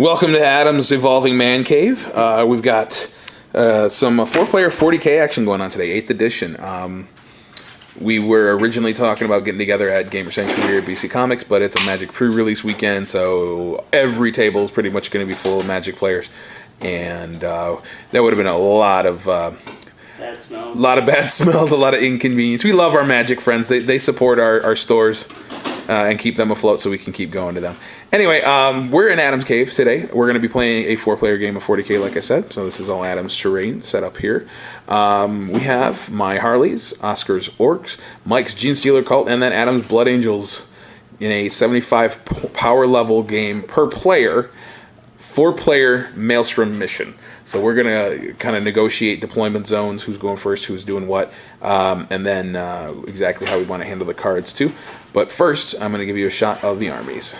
Welcome to Adam's Evolving Man Cave. We've got some 4-player 40k action going on today, 8th edition. We were originally talking about getting together at Gamer Sanctuary at BC Comics, but it's a Magic pre-release weekend, so every table is pretty much going to be full of Magic players, and that would have been a lot of bad smells. bad smells, a lot of inconvenience. We love our Magic friends. They support our stores and keep them afloat so we can keep going to them. Anyway, we're in Adam's Cave today. We're going to be playing a 4-player game of 40k, like I said. So this is all Adam's terrain set up here. We have my Harleys, Oscar's Orks, Mike's Genestealer Cult, and then Adam's Blood Angels in a 75 power level game per player, 4-player Maelstrom mission. So we're going to kind of negotiate deployment zones, who's going first, who's doing what, and then exactly how we want to handle the cards too. But first, I'm going to give you a shot of the armies.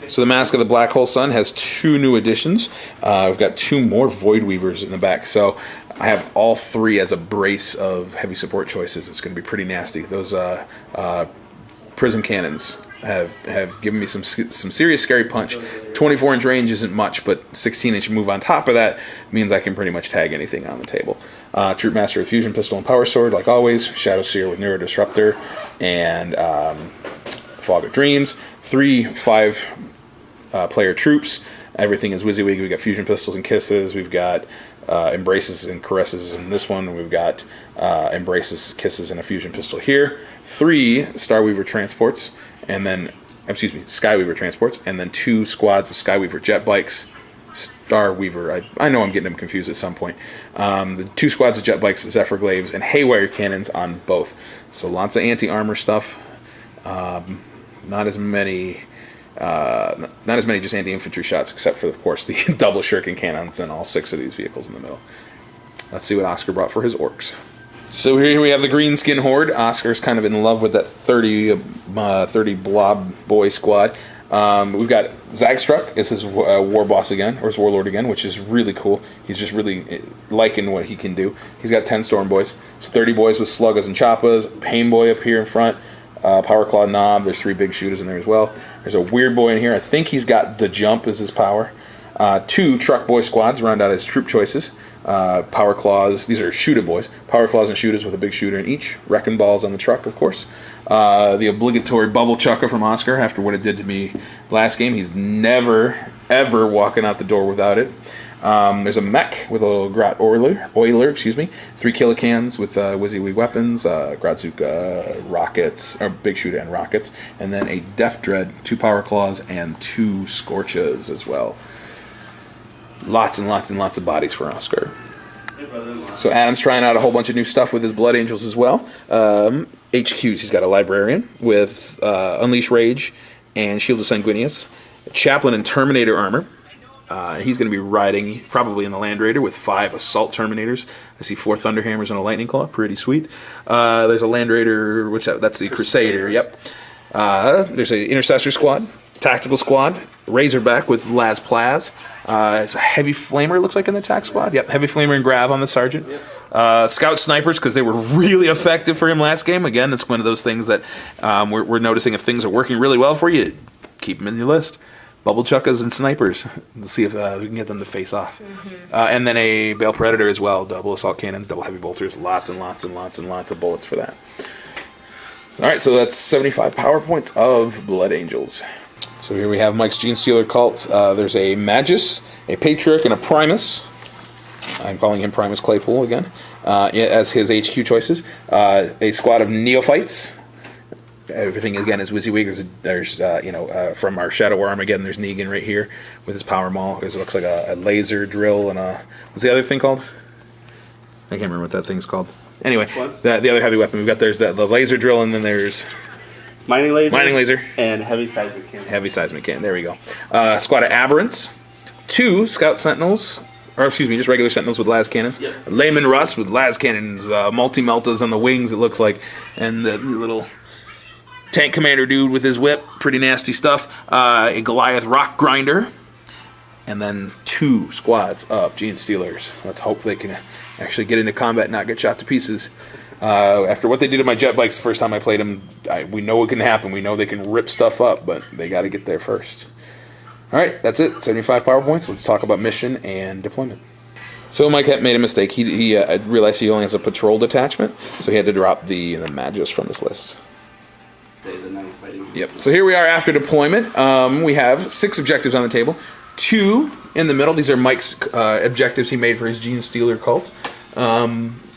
So the Mask of the Black Hole Sun has 2 new additions. We've got 2 more Void Weavers in the back. So I have all 3 as a brace of heavy support choices. It's going to be pretty nasty. Those Prism Cannons have given me some serious scary punch. 24-inch range isn't much, but 16-inch move on top of that means I can pretty much tag anything on the table. Troop Master with Fusion Pistol and Power Sword, like always. Shadow Seer with Neuro Disruptor and Fog of Dreams. 3 5-player troops. Everything is WYSIWYG. We've got Fusion Pistols and Kisses. We've got Embraces and Caresses in this one. We've got Embraces, Kisses, and a Fusion Pistol here. 3 Starweaver Transports, and then, Skyweaver Transports, and then 2 squads of Skyweaver Jet Bikes. Starweaver, I know I'm getting them confused at some point. The 2 squads of Jet Bikes, Zephyr Glaives, and Haywire Cannons on both. So lots of anti-armor stuff. Not as many just anti-infantry shots, except for, of course, the double shuriken cannons and all 6 of these vehicles in the middle. Let's see what Oscar brought for his Orks. So here we have the Greenskin Horde. Oscar's kind of in love with that 30 blob boy squad. We've got Zagstruck as his war boss again, or his warlord again, which is really cool. He's just really liking what he can do. He's got 10 Storm Boys. There's 30 boys with Sluggas and Choppas. Pain Boy up here in front. Power Claw Knob. There's 3 big shooters in there as well. There's a Weird Boy in here. I think he's got the Jump as his power. 2 Truck Boy squads round out his troop choices. Power Claws. These are Shooter Boys. Power Claws and Shooters with a big shooter in each. Wrecking Balls on the truck, of course. The obligatory Bubble Chucker from Oscar after what it did to me last game. He's never, ever walking out the door without it. There's a mech with a little Grot Oiler, 3 Killicans with WYSIWYG weapons, Grotzuka rockets, or big shooter and rockets, and then a Death Dread, 2 Power Claws, and 2 Scorches as well. Lots and lots and lots of bodies for Oscar. So Adam's trying out a whole bunch of new stuff with his Blood Angels as well. HQs, he's got a Librarian with Unleash Rage and Shield of Sanguinius, Chaplain and Terminator armor. He's going to be riding probably in the Land Raider with 5 Assault Terminators. I see 4 Thunderhammers and a Lightning Claw. Pretty sweet. There's a Land Raider. That's the Crusader. Yep. There's an Intercessor squad, Tactical squad, Razorback with Las Plaz. It's a Heavy Flamer, looks like, in the TAC squad. Yep, Heavy Flamer and Grav on the Sergeant. Scout Snipers, because they were really effective for him last game. Again, it's one of those things that we're noticing if things are working really well for you, keep them in your list. Bubble Chuckas and Snipers. Let's see if we can get them to face off. And then a Bale Predator as well. Double Assault Cannons, double Heavy Bolters. Lots and lots and lots and lots of bullets for that. Alright, so that's 75 power points of Blood Angels. So here we have Mike's Genestealer Cult. There's a Magus, a Patriarch, and a Primus. I'm calling him Primus Claypool again, as his HQ choices. A squad of Neophytes. Everything again is WYSIWYG. There's from our Shadow Armageddon, there's Negan right here with his Power Maul. It looks like a laser drill and a, what's the other thing called? I can't remember what that thing's called. Anyway, the other heavy weapon we've got, there's the laser drill, and then there's Mining laser, and heavy seismic cannon. Heavy seismic cannon. There we go. Squad of Aberrants, 2 Scout Sentinels, just regular Sentinels with las cannons. Yep. Layman Russ with las cannons, multi-meltas on the wings, it looks like, and the little tank commander dude with his whip, pretty nasty stuff. A Goliath Rock Grinder, and then 2 squads of Genestealers. Let's hope they can actually get into combat and not get shot to pieces. After what they did to my jet bikes the first time I played them, we know it can happen. We know they can rip stuff up, but they got to get there first. All right, that's it. 75 power points. Let's talk about mission and deployment. So Mike had made a mistake. He realized he only has a patrol detachment, so he had to drop the Magus from his list. Yep. So here we are after deployment. We have 6 objectives on the table. 2 in the middle. These are Mike's objectives he made for his Genestealer cult.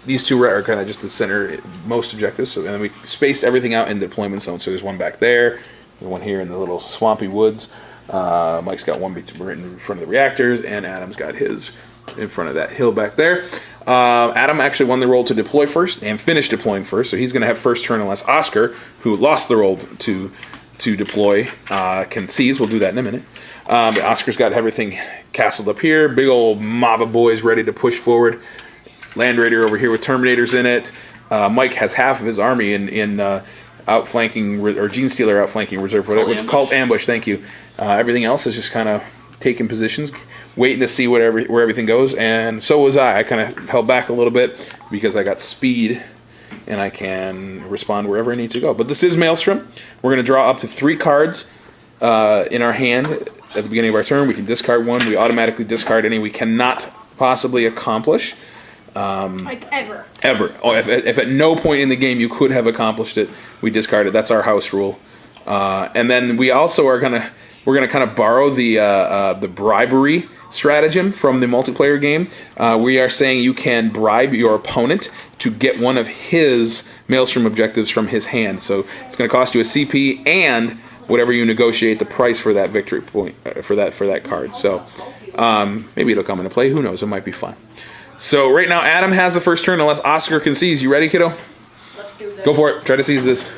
These 2 are kind of just the center most objectives. So and then we spaced everything out in the deployment zone. So there's one back there, one here in the little swampy woods. Mike's got one right in front of the reactors, and Adam's got his in front of that hill back there. Adam actually won the role to deploy first and finished deploying first, so he's going to have first turn unless Oscar, who lost the role to deploy, can seize. We'll do that in a minute. But Oscar's got everything castled up here. Big old mob of boys ready to push forward. Land Raider over here with Terminators in it. Mike has half of his army in outflanking, or Genestealer outflanking reserve, whatever it's called, ambush. Thank you. Everything else is just kind of taking positions, waiting to see where everything goes, and so was I. I kind of held back a little bit because I got speed, and I can respond wherever I need to go. But this is Maelstrom. We're going to draw up to 3 cards in our hand at the beginning of our turn. We can discard 1. We automatically discard any we cannot possibly accomplish. Like ever. Ever. Oh, if at no point in the game you could have accomplished it, we discard it. That's our house rule. And then we also are we're gonna kind of borrow the bribery stratagem from the multiplayer game. We are saying you can bribe your opponent to get one of his Maelstrom objectives from his hand. So it's going to cost you a CP and whatever you negotiate the price for that victory point for that card. So maybe it'll come into play. Who knows? It might be fun. So right now Adam has the first turn unless Oscar can seize. You ready, kiddo? Let's do this. Go for it. Try to seize this.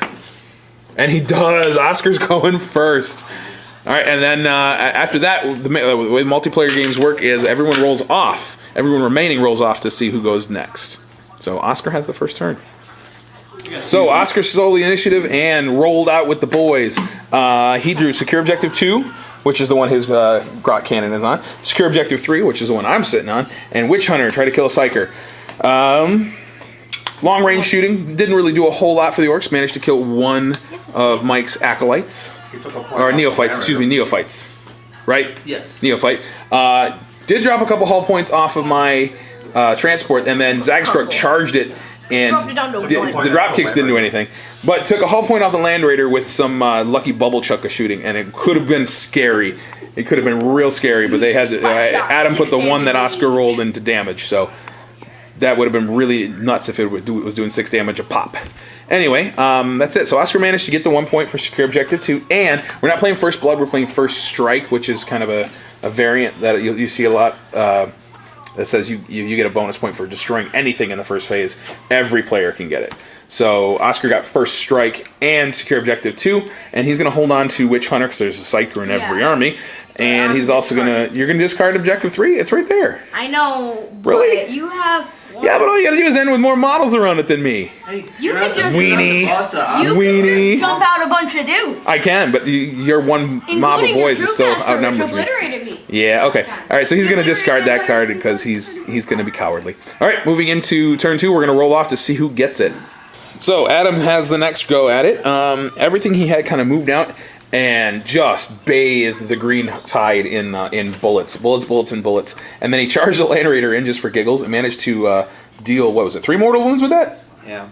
And he does. Oscar's going first. All right, and then after that, the way multiplayer games work is everyone rolls off. Everyone remaining rolls off to see who goes next. So Oscar has the first turn. So Oscar stole the initiative and rolled out with the boys. He drew Secure Objective 2, which is the one his Grot Cannon is on. Secure Objective 3, which is the one I'm sitting on. And Witch Hunter, try to kill a Psyker. Long range shooting, didn't really do a whole lot for the Orks. Managed to kill 1 of Mike's acolytes. Or neophytes, excuse me, neophytes. Right? Yes. Neophyte. Did drop a couple hull points off of my transport, and then Zagstruck charged it, and the drop kicks didn't do anything. But took a hull point off the Land Raider with some lucky bubble chucka shooting, and it could have been scary. It could have been real scary, but they had Adam put the one that Oscar rolled into damage, so that would have been really nuts if it was doing 6 damage a pop. Anyway, that's it. So Oscar managed to get the 1 point for Secure Objective 2, and we're not playing First Blood, we're playing First Strike, which is kind of a variant that you see a lot that says you get a bonus point for destroying anything in the first phase. Every player can get it. So Oscar got First Strike and Secure Objective 2, and he's going to hold on to Witch Hunter because there's a Psyker in every army. And he's also you're gonna discard Objective 3. It's right there. I know. Really? You have. Yeah, but all you gotta do is end with more models around it than me. Hey, You can just Weenie. You can just jump out a bunch of dudes. I can, but your one mob of boys is still outnumbered me. Obliterated me. Yeah, okay. All right, so he's going to discard that card because he's going to be cowardly. All right, moving into turn 2, we're going to roll off to see who gets it. So Adam has the next go at it. Everything he had kind of moved out and just bathed the green tide in bullets, and bullets. And then he charged the Land Raider in just for giggles and managed to deal, what was it, 3 mortal wounds with that?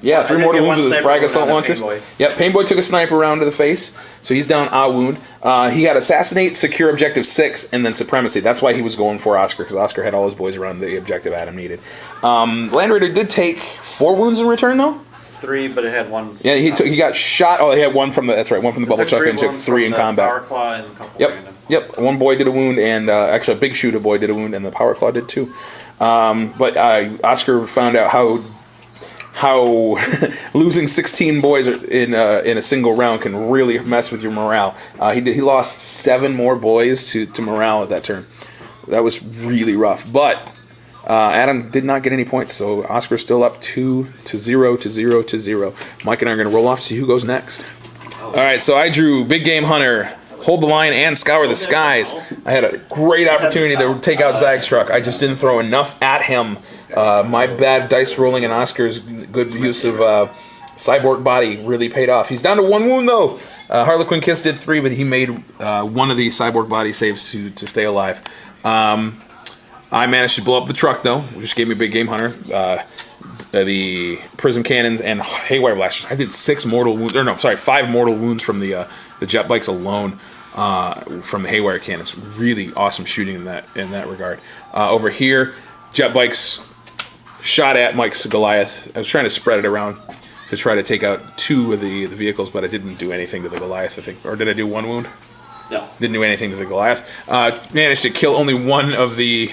Yeah, 3 mortal wounds with his frag assault launchers. Yep, Painboy took a sniper round to the face, so he's down a wound. He had Assassinate, Secure Objective 6, and then Supremacy. That's why he was going for Oscar, because Oscar had all his boys around the objective Adam needed. Land Raider did take 4 wounds in return, though? 3, but it had 1. Yeah, he got shot. Oh, he had 1 from the, that's right, 1 from the bubble chuck and took 3 in combat. Power Claw and a couple Yep, 1 boy did a wound, and actually a big shooter boy did a wound, and the Power Claw did too. But Oscar found out how losing 16 boys in a single round can really mess with your morale. He lost 7 more boys to morale at that turn. That was really rough. But Adam did not get any points, so Oscar's still up 2-0. Mike and I are going to roll off to see who goes next. All right, so I drew Big Game Hunter, Hold the Line, and Scour the Skies. I had a great opportunity to take out Zagstruck. I just didn't throw enough at him. My bad dice rolling and Oscar's good use of Cyborg Body really paid off. He's down to 1 wound, though. Harlequin Kiss did 3, but he made one of the cyborg body saves to stay alive. I managed to blow up the truck, though, which gave me a big game hunter. The prism cannons and haywire blasters. I did 5 mortal wounds from the jet bikes alone from the haywire cannons. Really awesome shooting in that regard. Over here, jet bikes shot at Mike's Goliath. I was trying to spread it around to try to take out 2 of the vehicles, but I didn't do anything to the Goliath, I think. Or did I do 1 wound? No. Didn't do anything to the Goliath. Managed to kill only 1 of the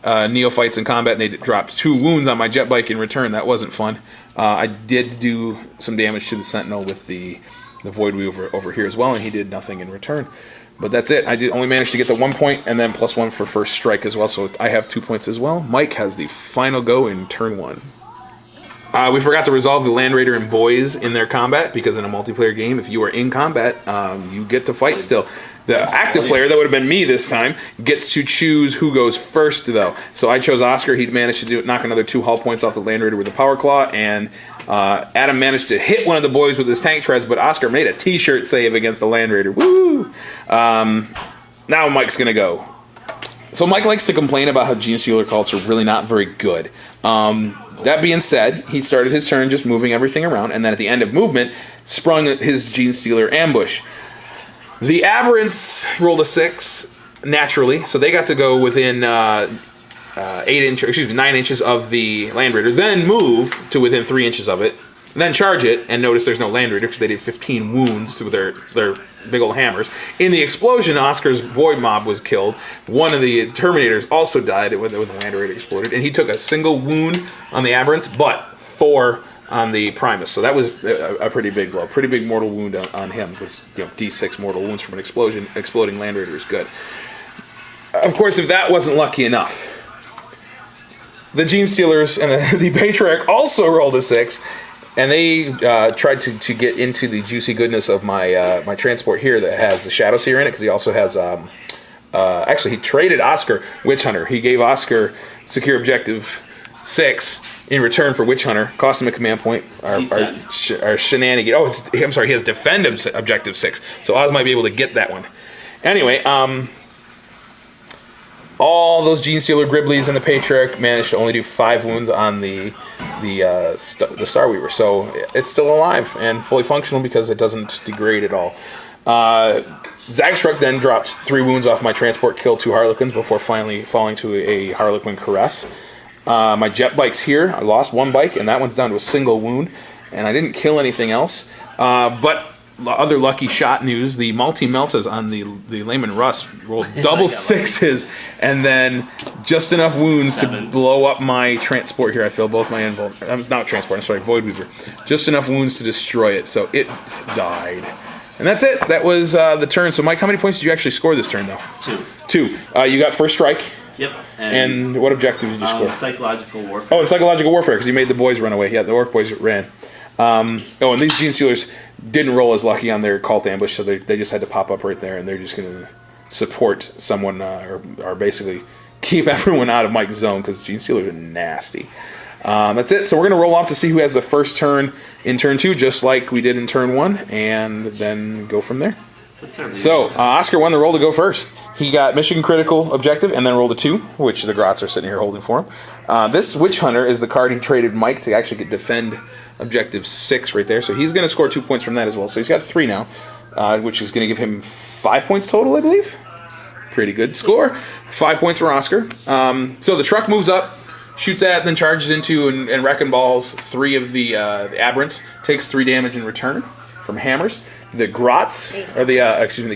neophytes in combat, and they dropped 2 wounds on my jet bike in return. That wasn't fun. I did do some damage to the Sentinel with the Void Weaver over here as well, and he did nothing in return. But that's it. I did only manage to get the 1 point, and then +1 for first strike as well, so I have 2 points as well. Mike has the final go in turn 1. We forgot to resolve the Land Raider and boys in their combat, because in a multiplayer game, if you are in combat, you get to fight still. The active player, that would have been me this time, gets to choose who goes first, though. So I chose Oscar. He managed to knock another 2 hull points off the Land Raider with a Power Claw, and Adam managed to hit one of the boys with his tank treads, but Oscar made a T-shirt save against the Land Raider. Woo! Now Mike's going to go. So Mike likes to complain about how Genestealer cults are really not very good. That being said, he started his turn just moving everything around, and then at the end of movement, sprung his Genestealer ambush. The Aberrants rolled a 6 naturally, so they got to go within 9 inches of the Land Raider, then move to within 3 inches of it, then charge it, and notice there's no Land Raider because they did 15 wounds to their big old hammers. In the explosion, Oscar's boy mob was killed. One of the Terminators also died when the Land Raider exploded, and he took a single wound on the Aberrants, but 4 on the Primus. So that was a pretty big blow, pretty big mortal wound on him, because D6 mortal wounds from an exploding Land Raider is good. Of course, if that wasn't lucky enough, the Genestealers and the Patriarch also rolled a 6, and they tried to get into the juicy goodness of my my transport here that has the Shadow Seer in it, because he also has actually he traded Oscar Witch Hunter. He gave Oscar secure objective 6 in return for Witch Hunter, cost him a command point. Our shenanigan. Oh, I'm sorry. He has defend objective 6, so Oz might be able to get that one. Anyway, all those Genestealer Griblies and the Patriarch managed to only do 5 wounds on the Star Weaver, so it's still alive and fully functional because it doesn't degrade at all. Zagstruck then dropped 3 wounds off my transport, killed 2 Harlequins before finally falling to a Harlequin Caress. My jet bikes here, I lost 1 bike, and that one's down to a single wound, and I didn't kill anything else. But other lucky shot news, the multi-meltas on the Layman Russ rolled double 6s, and then just enough wounds to blow up my transport here. I filled both my not transport, I'm sorry, Void Weaver. Just enough wounds to destroy it, so it died. And that's it. That was the turn. So Mike, how many points did you actually score this turn, though? 2. You got first strike. Yep. And what objective did you score? Psychological warfare. Oh, and psychological warfare, because you made the boys run away. Yeah, the Orc boys ran. And these Genestealers didn't roll as lucky on their cult ambush, so they just had to pop up right there, and they're just going to support someone, or basically keep everyone out of Mike's zone, because Genestealers are nasty. That's it. So we're going to roll off to see who has the first turn in turn 2, just like we did in turn 1, and then go from there. So, Oscar won the roll to go first. He got Mission Critical Objective and then rolled a 2, which the Grots are sitting here holding for him. This Witch Hunter is the card he traded Mike to actually get Defend Objective 6 right there. So he's going to score 2 points from that as well. So he's got 3 now, which is going to give him 5 points total, I believe. Pretty good score. 5 points for Oscar. So the truck moves up, shoots at, then charges into and wrecking balls 3 of the Aberrants. Takes 3 damage in return from hammers. The Grots, or the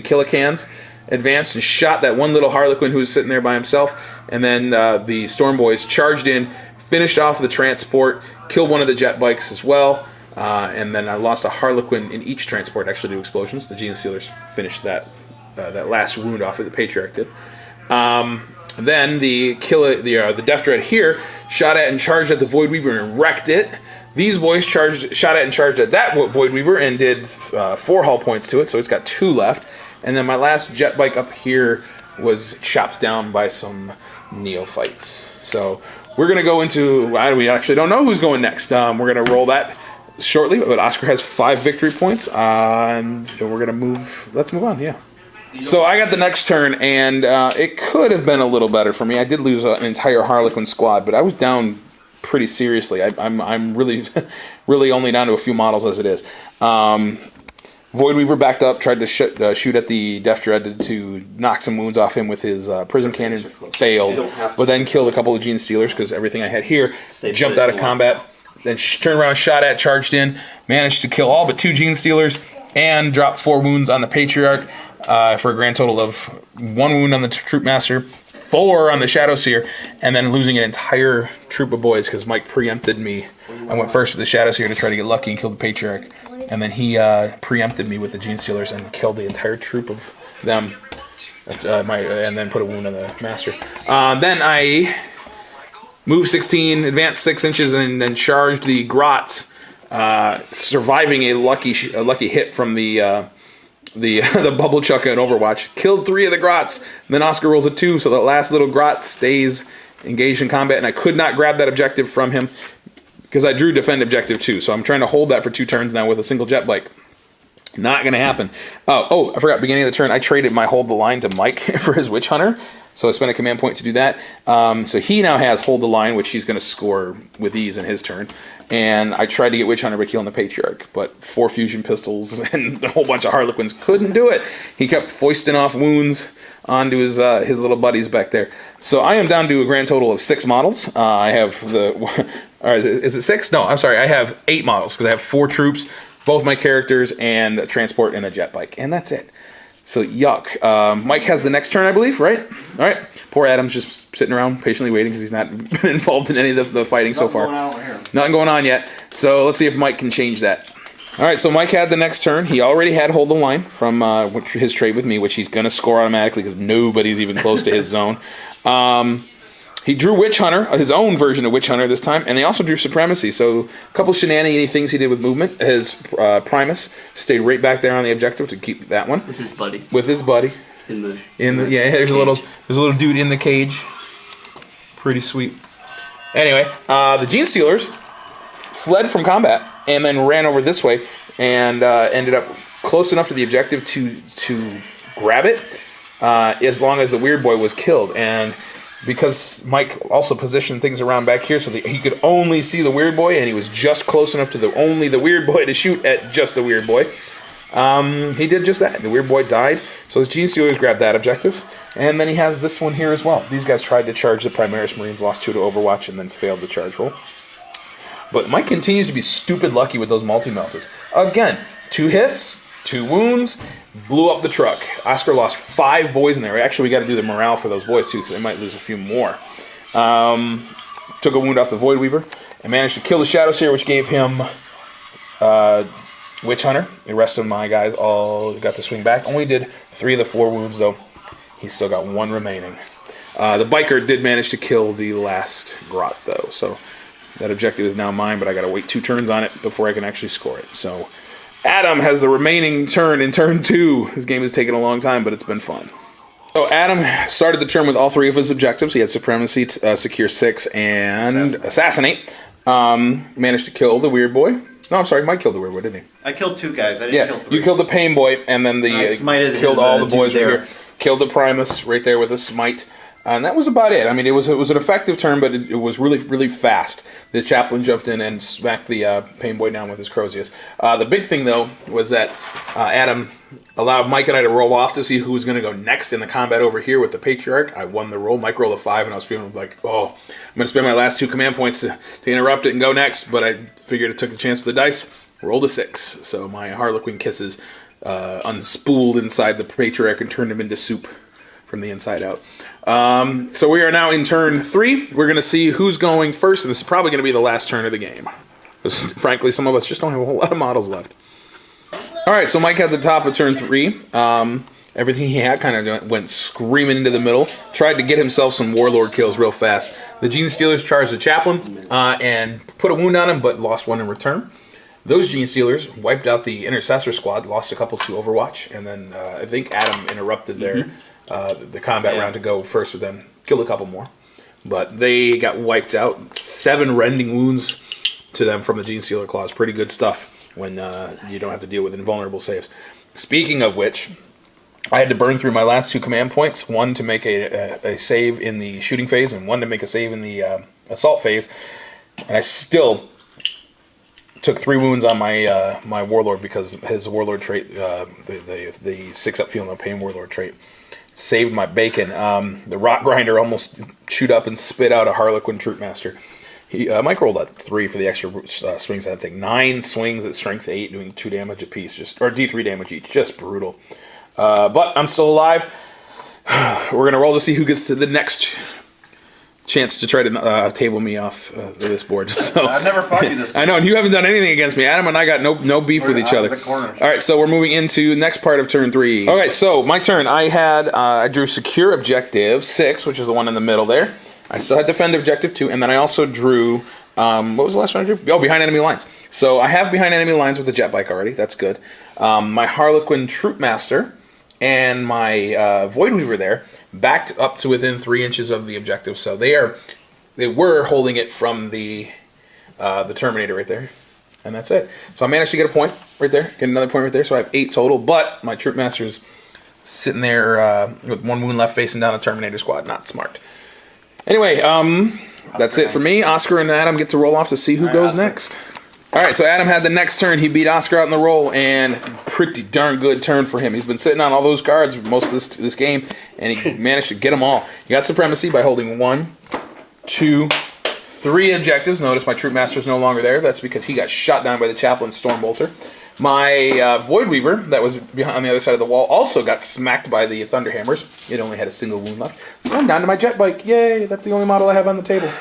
Killicans, advanced and shot that one little Harlequin who was sitting there by himself. And then the Storm Boys charged in, finished off the transport, killed one of the jet bikes as well. And then I lost a Harlequin in each transport, actually, to explosions. The Genestealers finished that last wound off of the Patriarch did. Then the Death Dread here shot at and charged at the Void Weaver and wrecked it. These boys shot at and charged at that Void Weaver and did 4 hull points to it, so it's got 2 left. And then my last jet bike up here was chopped down by some neophytes. So we're going to go into, we actually don't know who's going next. We're going to roll that shortly, but Oscar has 5 victory points, and we're gonna move. Let's move on. Yeah. So I got the next turn, and it could have been a little better for me. I did lose an entire Harlequin squad, but I was down pretty seriously. I'm really, really only down to a few models as it is. Voidweaver backed up, tried to shoot at the Death Dread to knock some wounds off him with his Prism Cannon, failed, but then killed a couple of Genestealers because everything I had here jumped out of combat. Then turned around, shot at, charged in, managed to kill all but 2 Genestealers, and dropped 4 wounds on the Patriarch for a grand total of 1 wound on the Troop Master, 4 on the Shadow Seer, and then losing an entire troop of boys because Mike preempted me. I went first with the Shadow Seer to try to get lucky and kill the Patriarch. And then he preempted me with the Genestealers and killed the entire troop of them, and then put a wound on the Master. Then I moved 16, advanced 6 inches, and then charged the Grots, surviving a lucky hit from the Bubble Chucka in Overwatch. Killed 3 of the Grots. Then Oscar rolls a 2, so the last little Grot stays engaged in combat, and I could not grab that objective from him because I drew defend objective 2, so I'm trying to hold that for 2 turns now with a single jet bike. Not going to happen. Oh, I forgot, beginning of the turn, I traded my hold the line to Mike for his Witch Hunter, so I spent a command point to do that. So he now has hold the line, which he's going to score with ease in his turn. And I tried to get Witch Hunter by killing the Patriarch, but 4 fusion pistols and a whole bunch of Harlequins couldn't do it. He kept foisting off wounds onto his little buddies back there. So I am down to a grand total of 6 models. I have the... Or is it 6? No, I'm sorry. I have 8 models because I have 4 troops, both my characters, and a transport and a jet bike. And that's it. So, yuck. Mike has the next turn, I believe, right? All right. Poor Adam's just sitting around patiently waiting because he's not been involved in any of the fighting so far. Nothing going on yet. So, let's see if Mike can change that. All right, so Mike had the next turn. He already had hold the line from his trade with me, which he's going to score automatically because nobody's even close to his zone. He drew Witch Hunter, his own version of Witch Hunter this time, and he also drew Supremacy. So a couple shenanigan things he did with movement. His Primus stayed right back there on the objective to keep that one. With his buddy. With his buddy. There's a little dude in the cage. Pretty sweet. Anyway, the Genestealers fled from combat and then ran over this way and ended up close enough to the objective to grab it as long as the Weird Boy was killed. And because Mike also positioned things around back here so that he could only see the Weird Boy, and he was just close enough to only the Weird Boy to shoot at just the Weird Boy, he did just that. The Weird Boy died, so his Genestealers grabbed that objective, and then he has this one here as well. These guys tried to charge the Primaris Marines, lost 2 to Overwatch, and then failed the charge roll. But Mike continues to be stupid lucky with those multi-melts. Again, 2 hits, 2 wounds, blew up the truck. Oscar lost 5 boys in there. Actually, we got to do the morale for those boys, too, because they might lose a few more. Took a wound off the Voidweaver and managed to kill the Shadow Seer, which gave him Witch Hunter. The rest of my guys all got to swing back. Only did 3 of the 4 wounds, though. He's still got 1 remaining. The Biker did manage to kill the last Grot, though. So that objective is now mine, but I got to wait 2 turns on it before I can actually score it. So Adam has the remaining turn in turn 2. This game has taken a long time, but it's been fun. So Adam started the turn with all 3 of his objectives. He had Supremacy, Secure 6, and Assassinate. Managed to kill the Weird Boy. No, I'm sorry, Mike killed the Weird Boy, didn't he? I killed 2 guys. I didn't kill 3. You killed the Pain Boy, and then killed all the boys right here. Killed the Primus right there with a Smite. And that was about it. I mean, it was an effective turn, but it was really, really fast. The Chaplain jumped in and smacked the Pain Boy down with his Crozius. The big thing, though, was that Adam allowed Mike and I to roll off to see who was going to go next in the combat over here with the Patriarch. I won the roll. Mike rolled a 5, and I was feeling like, I'm going to spend my last 2 command points to interrupt it and go next. But I figured I took the chance with the dice. Rolled a 6. So my Harlequin kisses unspooled inside the Patriarch and turned him into soup from the inside out. So we are now in turn 3. We're going to see who's going first, and this is probably going to be the last turn of the game. Because, frankly, some of us just don't have a whole lot of models left. All right, so Mike had the top of turn 3. Everything he had kind of went screaming into the middle. Tried to get himself some Warlord kills real fast. The Genestealers charged the Chaplain and put a wound on him, but lost 1 in return. Those Genestealers wiped out the Intercessor squad, lost a couple to Overwatch, and then I think Adam interrupted the combat round to go first with them. Killed a couple more. But they got wiped out. 7 rending wounds to them from the Genestealer clause. Pretty good stuff when you don't have to deal with invulnerable saves. Speaking of which, I had to burn through my last 2 command points, one to make a save in the shooting phase and one to make a save in the assault phase, and I still took 3 wounds on my my Warlord because his Warlord trait, the 6-up Feel No Pain Warlord trait, saved my bacon. The Rock Grinder almost chewed up and spit out a Harlequin Troopmaster. Mike rolled a 3 for the extra swings. I think 9 swings at strength 8, doing 2 damage apiece, or D3 damage each. Just brutal. But I'm still alive. We're gonna roll to see who gets to the next chance to try to table me off this board. So I've never fought you this. I know, and you haven't done anything against me. Adam and I got no beef with each other. All right, so we're moving into the next part of turn 3. Okay, so my turn. I drew Secure Objective 6, which is the one in the middle there. I still had Defend Objective 2, and then I also drew, what was the last one I drew? Oh, Behind Enemy Lines. So I have Behind Enemy Lines with the Jet Bike already. That's good. My Harlequin Troopmaster and my Void Weaver there backed up to within 3 inches of the objective. So they were holding it from the Terminator right there. And that's it. So I managed to get a point right there, get another point right there. So I have 8 total, but my Troopmaster's sitting there with 1 wound left facing down a Terminator squad. Not smart. Anyway, that's it for me. Oscar and Adam get to roll off to see who goes next. All right, so Adam had the next turn. He beat Oscar out in the roll, and pretty darn good turn for him. He's been sitting on all those cards most of this game, and he managed to get them all. He got Supremacy by holding 1, 2, 3 objectives. Notice my Troopmaster's no longer there. That's because he got shot down by the Chaplain Stormbolter. My Void Weaver, that was behind on the other side of the wall, also got smacked by the Thunderhammers. It only had a single wound left. So I'm down to my Jet Bike. Yay, that's the only model I have on the table.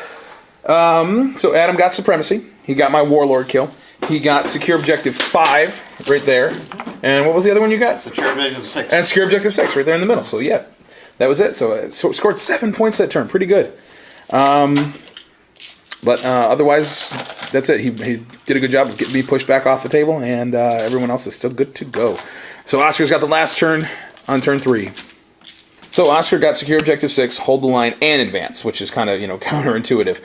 So Adam got Supremacy. He got my Warlord kill. He got Secure Objective 5 right there. And what was the other one you got? Secure Objective 6. And Secure Objective 6 right there in the middle. So yeah, that was it. So scored 7 points that turn. Pretty good. But otherwise, that's it. He did a good job of getting me pushed back off the table, and everyone else is still good to go. So Oscar's got the last turn on turn 3. So Oscar got Secure Objective 6, Hold the Line, and Advance, which is kind of, counterintuitive.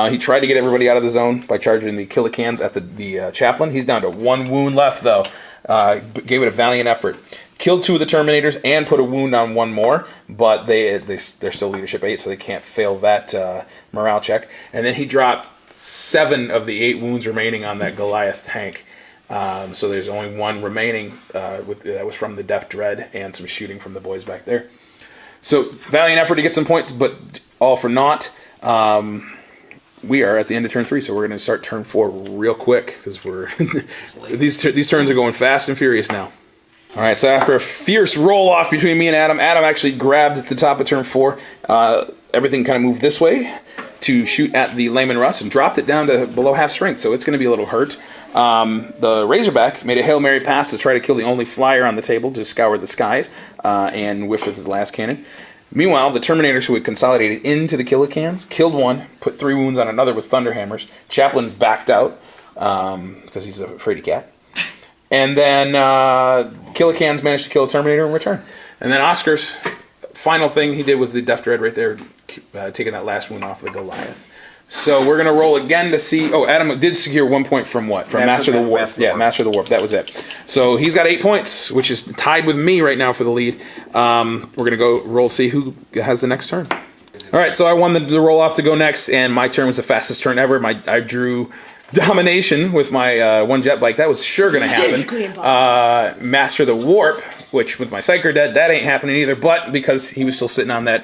He tried to get everybody out of the zone by charging the Killicans at the Chaplain. He's down to 1 wound left, though. Gave it a valiant effort. Killed 2 of the Terminators and put a wound on 1 more, but they're still Leadership 8, so they can't fail that morale check. And then he dropped 7 of the 8 wounds remaining on that Goliath tank. So there's only 1 remaining that was from the Depth Dread and some shooting from the boys back there. So valiant effort to get some points, but all for naught. We are at the end of turn 3, so we're going to start turn 4 real quick because we're these turns are going fast and furious now. All right, so after a fierce roll-off between me and Adam actually grabbed at the top of turn 4. Everything kind of moved this way to shoot at the Layman Russ and dropped it down to below half strength, so it's going to be a little hurt. The Razorback made a Hail Mary pass to try to kill the only flyer on the table to scour the skies and whiffed with his last cannon. Meanwhile, the Terminators who had consolidated into the Killicans killed 1, put 3 wounds on another with Thunderhammers. Chaplain backed out because he's a fraidy cat. And then Killicans managed to kill a Terminator in return. And then Oscar's final thing he did was the Depth Dread right there, taking that last wound off the Goliath. So we're going to roll again to see... Oh, Adam did secure 1 point from what? From Master of the Warp. Master of the Warp. That was it. So he's got 8 points, which is tied with me right now for the lead. We're going to go roll, see who has the next turn. All right, so I won the roll off to go next, and my turn was the fastest turn ever. I drew Domination with my 1 Jet Bike. That was sure going to happen. Master of the Warp, which with my Psyker dead, that ain't happening either. But because he was still sitting on that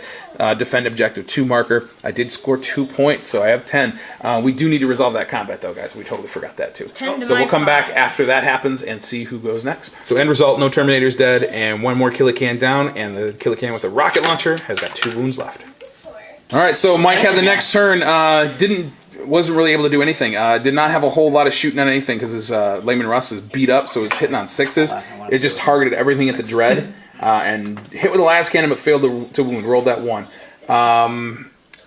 Defend Objective 2 marker, I did score 2 points, so I have 10. We do need to resolve that combat, though, guys. We totally forgot that, too. So we'll come back after that happens and see who goes next. So end result, no Terminators dead, and 1 more Killican down, and the Killican with the rocket launcher has got 2 wounds left. All right, so Mike had the next turn. Wasn't really able to do anything. Did not have a whole lot of shooting on anything because his Layman Russ is beat up, so he's hitting on 6s. It just targeted everything at the Dread and hit with the last cannon, but failed to wound. Rolled that 1.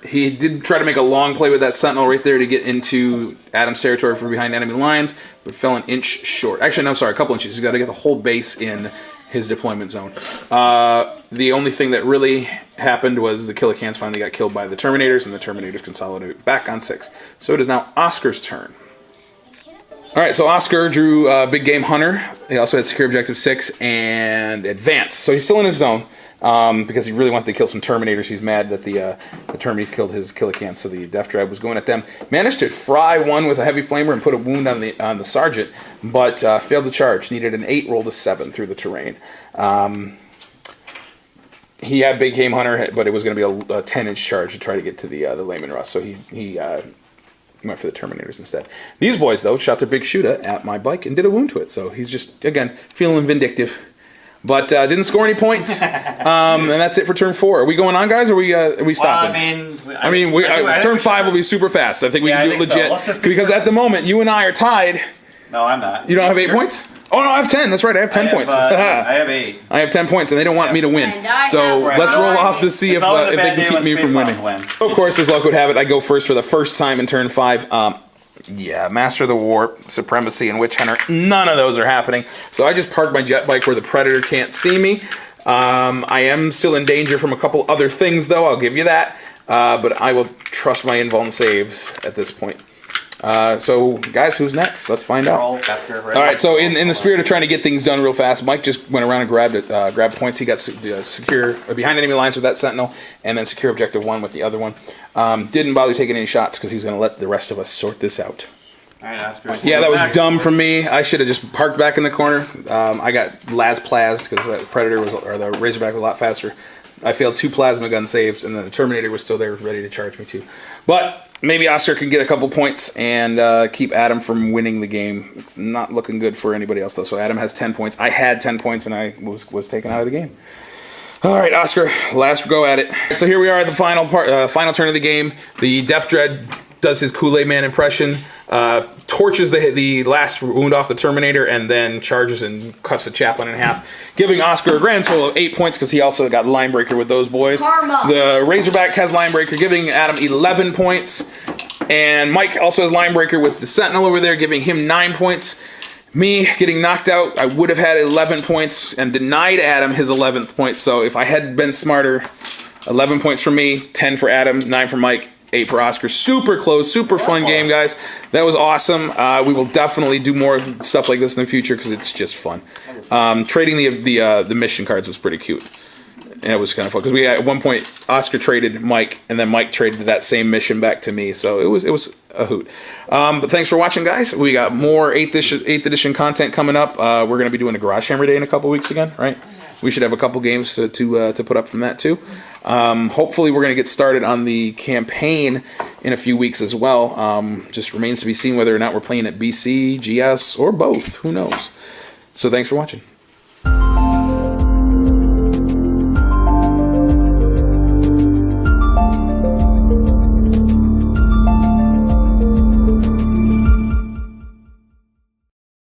He did try to make a long play with that Sentinel right there to get into Adam's territory from behind enemy lines, but fell an inch short. Actually, no, sorry, a couple inches. He's got to get the whole base in his deployment zone. The only thing that really happened was the Killicans finally got killed by the Terminators, and the Terminators consolidated back on 6. So it is now Oscar's turn. All right, so Oscar drew Big Game Hunter. He also had Secure Objective 6 and Advance. So he's still in his zone because he really wanted to kill some Terminators. He's mad that the Terminators killed his Killicans, so the Death Drive was going at them. Managed to fry one with a Heavy Flamer and put a wound on the Sergeant, but failed to charge. Needed an 8, rolled a 7 through the terrain. He had Big Game Hunter, but it was going to be a 10-inch charge to try to get to the Layman Rust, so he went for the Terminators instead. These boys, though, shot their big shooter at my bike and did a wound to it. So he's just, again, feeling vindictive. But didn't score any points. And that's it for turn 4. Are we going on, guys, or are we stopping? Turn 5 will be super fast. I think we can do it legit. Because at the moment, you and I are tied. No, I'm not. You don't have 8 points? Oh, no, I have 10. That's right. I have 10 points. I have 8. I have 10 points, and they don't want me to win. So let's roll off to see if they can keep me from winning. Of course, as luck would have it, I go first for the first time in turn 5. Master of the Warp, Supremacy, and Witch Hunter. None of those are happening. So I just parked my jet bike where the Predator can't see me. I am still in danger from a couple other things, though. I'll give you that. But I will trust my invuln saves at this point. So, guys, who's next? Let's find out. All right, so in the spirit of trying to get things done real fast, Mike just went around and grabbed points. He got secure behind enemy lines with that Sentinel, and then secure objective 1 with the other one. Didn't bother taking any shots because he's going to let the rest of us sort this out. All right, Oscar. Yeah, that was dumb from me. I should have just parked back in the corner. I got las-plazed because the the Razorback was a lot faster. I failed 2 plasma gun saves, and then the Terminator was still there, ready to charge me too. But maybe Oscar can get a couple points and keep Adam from winning the game. It's not looking good for anybody else, though. So Adam has 10 points. I had 10 points, and I was taken out of the game. All right, Oscar, last go at it. So here we are at the final turn of the game. The Death Dread does his Kool-Aid Man impression, torches the last wound off the Terminator, and then charges and cuts the Chaplain in half, giving Oscar a grand total of 8 points because he also got Linebreaker with those boys. Karma. The Razorback has Linebreaker, giving Adam 11 points, and Mike also has Linebreaker with the Sentinel over there, giving him 9 points. Me getting knocked out, I would have had 11 points and denied Adam his 11th point, so if I had been smarter, 11 points for me, 10 for Adam, 9 for Mike, 8 for Oscar. Super close, super fun game, guys. That was awesome. We will definitely do more stuff like this in the future because it's just fun. Trading the mission cards was pretty cute. And it was kind of fun because at one point Oscar traded Mike, and then Mike traded that same mission back to me. So it was a hoot. But thanks for watching, guys. We got more 8th edition content coming up. We're going to be doing a Garage Hammer Day in a couple weeks again, right? We should have a couple games to put up from that too. Hopefully we're going to get started on the campaign in a few weeks as well. Just remains to be seen whether or not we're playing at BC, GS, or both. Who knows? So thanks for watching.